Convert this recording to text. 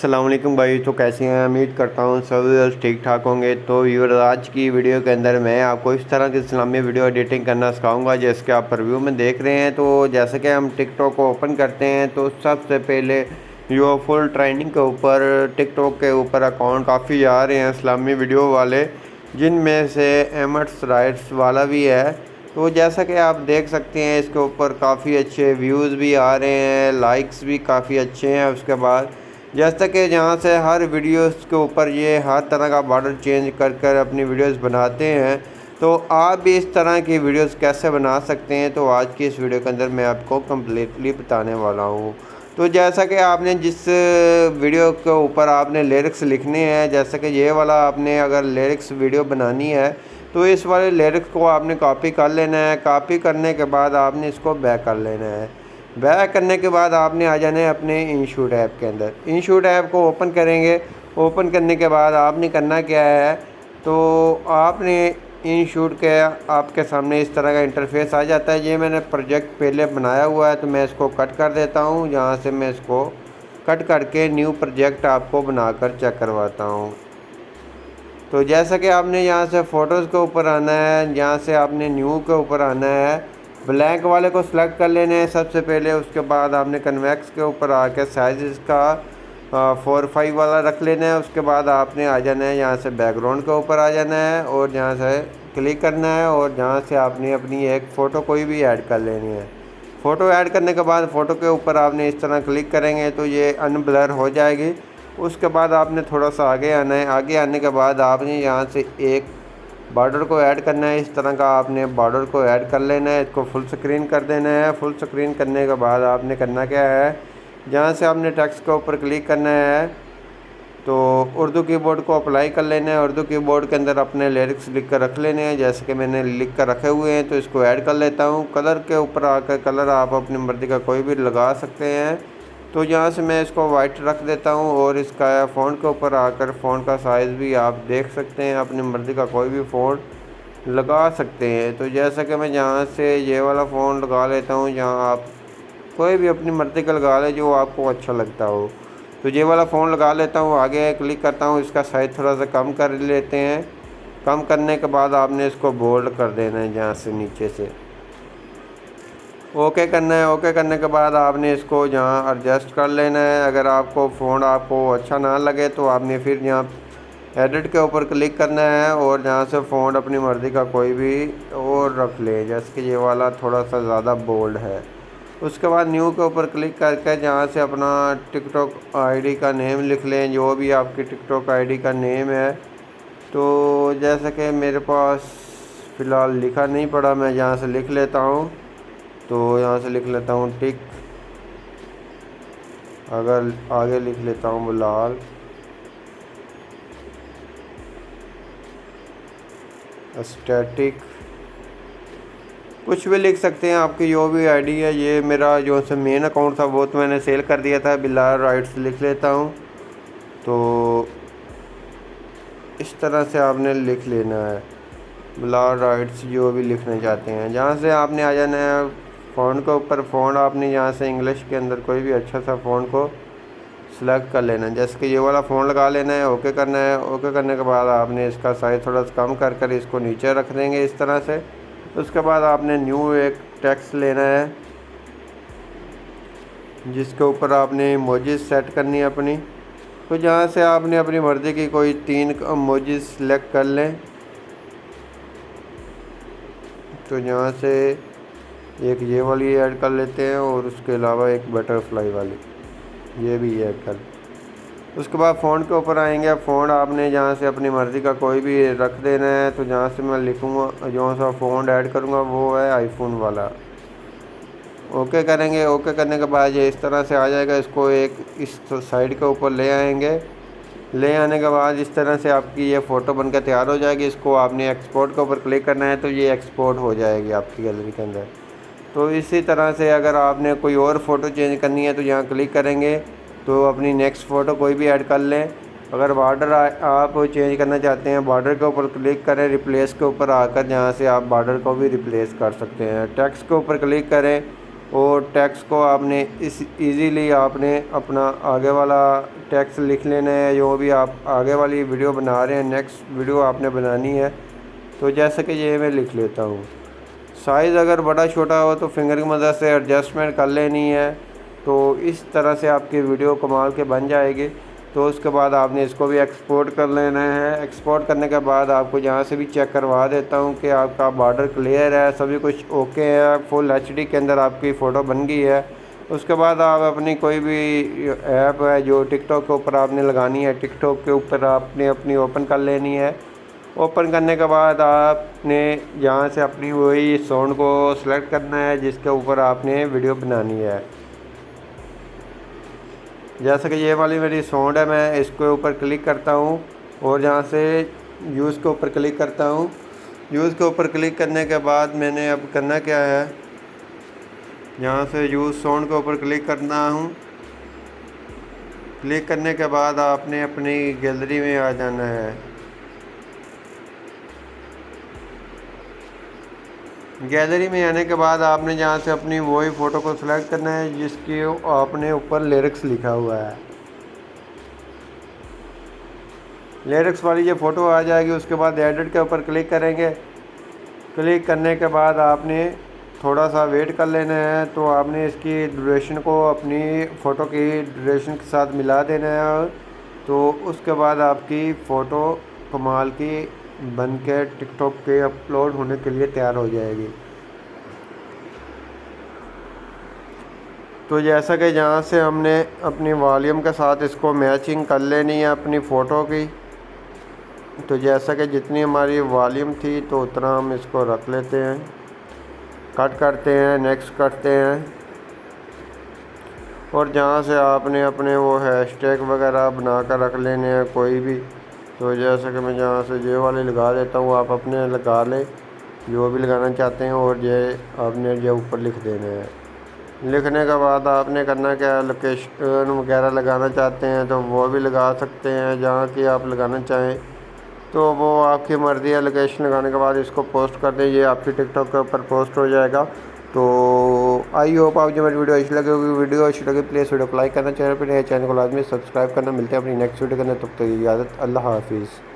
अस्सलाम वालेकुम भाई। तो कैसे हैं? उम्मीद करता हूँ सब ठीक ठाक होंगे। तो व्यूअर, आज की वीडियो के अंदर मैं आपको इस तरह की इस्लामी वीडियो एडिटिंग करना सिखाऊंगा जैसे कि आप रिव्यू में देख रहे हैं। तो जैसे कि हम टिकटॉक को ओपन करते हैं तो सबसे पहले जो फुल ट्रेंडिंग के ऊपर टिकटॉक के ऊपर अकाउंट काफ़ी आ रहे हैं इस्लामी वीडियो वाले, जिनमें से एमट्स राइट्स वाला भी है। तो जैसा कि आप देख सकते हैं इसके ऊपर काफ़ी अच्छे व्यूज़ भी आ रहे हैं, लाइक्स भी काफ़ी अच्छे हैं। उसके बाद जैसा कि जहाँ से हर वीडियोस के ऊपर ये हर तरह का बॉर्डर चेंज कर कर अपनी वीडियोस बनाते हैं। तो आप भी इस तरह की वीडियोस कैसे बना सकते हैं, तो आज की इस वीडियो के अंदर मैं आपको कम्प्लीटली बताने वाला हूँ। तो जैसा कि आपने जिस वीडियो के ऊपर आपने लिरिक्स लिखने हैं, जैसे कि ये वाला आपने अगर लिरिक्स वीडियो बनानी है तो इस वाले लिरिक्स को आपने कॉपी कर लेना है। कॉपी करने के बाद आपने इसको बैक कर लेना है। बैक करने के बाद आपने आ जाना है अपने इंशूट ऐप के अंदर। इंशूट ऐप को ओपन करेंगे। ओपन करने के बाद आपने करना क्या है, तो आपने इंशूट के आपके सामने इस तरह का इंटरफेस आ जाता है। ये मैंने प्रोजेक्ट पहले बनाया हुआ है तो मैं इसको कट कर देता हूँ। यहाँ से मैं इसको कट करके न्यू प्रोजेक्ट आपको बनाकर चेक करवाता हूँ। तो जैसा कि आपने यहाँ से फ़ोटोज़ के ऊपर आना है, यहाँ से आपने न्यू के ऊपर आना है, ब्लैंक वाले को सिलेक्ट कर लेना है सबसे पहले। उसके बाद आपने कन्वेक्स के ऊपर आके साइज़ इसका 4:5 वाला रख लेना है। उसके बाद आपने आ जाना है यहाँ से बैकग्राउंड के ऊपर आ जाना है और यहाँ से क्लिक करना है और यहाँ से आपने अपनी एक फ़ोटो कोई भी ऐड कर लेनी है। फ़ोटो ऐड करने के बाद फ़ोटो के ऊपर आपने इस तरह क्लिक करेंगे तो ये अनब्लर हो जाएगी। उसके बाद आपने थोड़ा सा आगे आना है। आगे आने के बाद आपने यहाँ से एक बॉर्डर को ऐड करना है। इस तरह का आपने बॉर्डर को ऐड कर लेना है। इसको फुल स्क्रीन कर देना है। फुल स्क्रीन करने के बाद आपने करना क्या है, जहाँ से आपने टेक्स्ट के ऊपर क्लिक करना है तो उर्दू कीबोर्ड को अप्लाई कर लेना है। उर्दू कीबोर्ड के अंदर अपने लिरिक्स लिख कर रख लेने हैं, जैसे कि मैंने लिख कर रखे हुए हैं। तो इसको ऐड कर लेता हूँ। कलर के ऊपर आकर कलर आप अपनी मर्ज़ी का कोई भी लगा सकते हैं। तो यहाँ से मैं इसको वाइट रख देता हूँ और इसका फ़ॉन्ट के ऊपर आकर फ़ॉन्ट का साइज़ भी आप देख सकते हैं, अपनी मर्ज़ी का कोई भी फ़ॉन्ट लगा सकते हैं। तो जैसा कि मैं यहाँ से ये वाला फ़ॉन्ट लगा लेता हूँ, यहाँ आप कोई भी अपनी मर्ज़ी का लगा ले जो आपको अच्छा लगता हो। तो ये वाला फ़ॉन्ट लगा लेता हूँ। आगे क्लिक करता हूँ, इसका साइज़ थोड़ा सा कम कर लेते हैं। कम करने के बाद आपने इसको बोल्ड कर देना है यहाँ से नीचे से। ओके करना है। ओके करने के बाद आपने इसको यहाँ एडजस्ट कर लेना है। अगर आपको फ़ॉन्ट आपको अच्छा ना लगे तो आपने फिर यहाँ एडिट के ऊपर क्लिक करना है और यहाँ से फ़ॉन्ट अपनी मर्ज़ी का कोई भी और रख ले, जैसे कि ये वाला थोड़ा सा ज़्यादा बोल्ड है। उसके बाद न्यू के ऊपर क्लिक करके जहाँ से अपना टिकटॉक आईडी का नेम लिख लें, जो भी आपकी टिकटॉक आईडी का नेम है। तो जैसे कि मेरे पास फ़िलहाल लिखा नहीं पड़ा, मैं यहाँ से लिख लेता हूँ। तो यहाँ से लिख लेता हूँ टिक, अगर आगे लिख लेता हूँ बिलाल स्टैटिक, कुछ भी लिख सकते हैं आपकी जो भी आईडी है। ये मेरा जो से मेन अकाउंट था वो तो मैंने सेल कर दिया था। बिलाल राइट्स लिख लेता हूँ। तो इस तरह से आपने लिख लेना है बिलाल राइट्स, जो भी लिखना चाहते हैं। जहाँ से आपने आ जाना है फ़ॉन्ट के ऊपर। फ़ॉन्ट आपने यहाँ से इंग्लिश के अंदर कोई भी अच्छा सा फ़ॉन्ट को सिलेक्ट कर लेना है, जैसे कि ये वाला फ़ॉन्ट लगा लेना है। ओके करना है। ओके करने के बाद आपने इसका साइज़ थोड़ा सा कम कर कर इसको नीचे रख देंगे इस तरह से। उसके बाद आपने न्यू एक टेक्स्ट लेना है जिसके ऊपर आपने इमोजीज सेट करनी है अपनी। तो जहाँ से आपने अपनी मर्ज़ी की कोई 3 इमोजीज सेलेक्ट कर लें। तो यहाँ से एक ये वाली ऐड कर लेते हैं और उसके अलावा एक बटरफ्लाई वाली, ये भी ऐड कर। उसके बाद फ़ॉन्ट के ऊपर आएंगे। फ़ॉन्ट आपने जहाँ से अपनी मर्ज़ी का कोई भी रख देना है। तो जहाँ से मैं लिखूँगा, जो सा फ़ॉन्ट ऐड करूँगा वो है आईफोन वाला। ओके करेंगे। ओके करने के बाद ये इस तरह से आ जाएगा। इसको एक इस साइड के ऊपर ले आएंगे। ले आने के बाद इस तरह से आपकी ये फ़ोटो बनकर तैयार हो जाएगी। इसको आपने एक्सपोर्ट के ऊपर क्लिक करना है तो ये एक्सपोर्ट हो जाएगी आपकी गैलरी के अंदर। तो इसी तरह से अगर आपने कोई और फ़ोटो चेंज करनी है तो यहाँ क्लिक करेंगे तो अपनी नेक्स्ट फ़ोटो कोई भी ऐड कर लें। अगर बॉर्डर आप चेंज करना चाहते हैं, बॉर्डर के ऊपर क्लिक करें, रिप्लेस के ऊपर आकर जहाँ से आप बॉर्डर को भी रिप्लेस कर सकते हैं। टेक्स्ट के ऊपर क्लिक करें, और टेक्स्ट को आपने इस इजीली आपने अपना आगे वाला टेक्स्ट लिख लेना है। जो भी आप आगे वाली वीडियो बना रहे हैं, नेक्स्ट वीडियो आपने बनानी है, तो जैसे कि ये मैं लिख लेता हूँ। साइज़ अगर बड़ा छोटा हो तो फिंगर की मदद से एडजस्टमेंट कर लेनी है। तो इस तरह से आपकी वीडियो कमाल के बन जाएगी। तो उसके बाद आपने इसको भी एक्सपोर्ट कर लेना है। एक्सपोर्ट करने के बाद आपको यहाँ से भी चेक करवा देता हूँ कि आपका बॉर्डर क्लियर है, सभी कुछ ओके है, फुल एचडी के अंदर आपकी फ़ोटो बन गई है। उसके बाद आप अपनी कोई भी ऐप है जो टिकटॉक के ऊपर आपने लगानी है, टिकटॉक के ऊपर आपने अपनी ओपन कर लेनी है। ओपन करने के बाद आपने यहाँ से अपनी वही साउंड को सिलेक्ट करना है जिसके ऊपर आपने वीडियो बनानी है। जैसे कि ये वाली मेरी साउंड है, मैं इसके ऊपर क्लिक करता हूँ और यहाँ से यूज़ के ऊपर क्लिक करता हूँ। यूज़ के ऊपर क्लिक करने के बाद मैंने अब करना क्या है, यहाँ से यूज़ साउंड के ऊपर क्लिक करना हूँ। क्लिक करने के बाद आपने अपनी गैलरी में आ जाना है। गैलरी में आने के बाद आपने जहाँ से अपनी वही फ़ोटो को सिलेक्ट करना है जिसकी आपने ऊपर लिरिक्स लिखा हुआ है। लिरिक्स वाली ये फ़ोटो आ जाएगी। उसके बाद एडिट के ऊपर क्लिक करेंगे। क्लिक करने के बाद आपने थोड़ा सा वेट कर लेना है। तो आपने इसकी ड्यूरेशन को अपनी फ़ोटो की ड्यूरेशन के साथ मिला देना है। तो उसके बाद आपकी फ़ोटो कमाल की बन के टिकटॉक पे अपलोड होने के लिए तैयार हो जाएगी। तो जैसा कि जहाँ से हमने अपनी वॉल्यूम के साथ इसको मैचिंग कर लेनी है अपनी फ़ोटो की। तो जैसा कि जितनी हमारी वॉल्यूम थी तो उतना हम इसको रख लेते हैं, कट करते हैं, नेक्स्ट करते हैं। और जहाँ से आपने अपने वो हैशटैग वगैरह बना कर रख लेने हैं कोई भी। तो जैसे कि मैं जहाँ से जे वाले लगा देता हूँ, आप अपने लगा लें जो भी लगाना चाहते हैं। और ये आपने जो ऊपर लिख देने हैं। लिखने के बाद आपने करना क्या है, लोकेशन वगैरह लगाना चाहते हैं तो वो भी लगा सकते हैं जहाँ की आप लगाना चाहें। तो वो आपकी मर्ज़ी है। लोकेशन लगाने के बाद इसको पोस्ट कर दें, ये आपकी टिकटॉक के ऊपर पोस्ट हो जाएगा। तो आई होप आप जो मेरी वीडियो अच्छी लगी होगी। वीडियो अच्छी लगी प्लीज़ वीडियो को लाइक करना, चैनल पर नए चैनल को लाजमी सब्सक्राइब करना। मिलते हैं अपनी नेक्स्ट वीडियो के अंदर, तब तक इजाज़त, अल्लाह हाफिज़।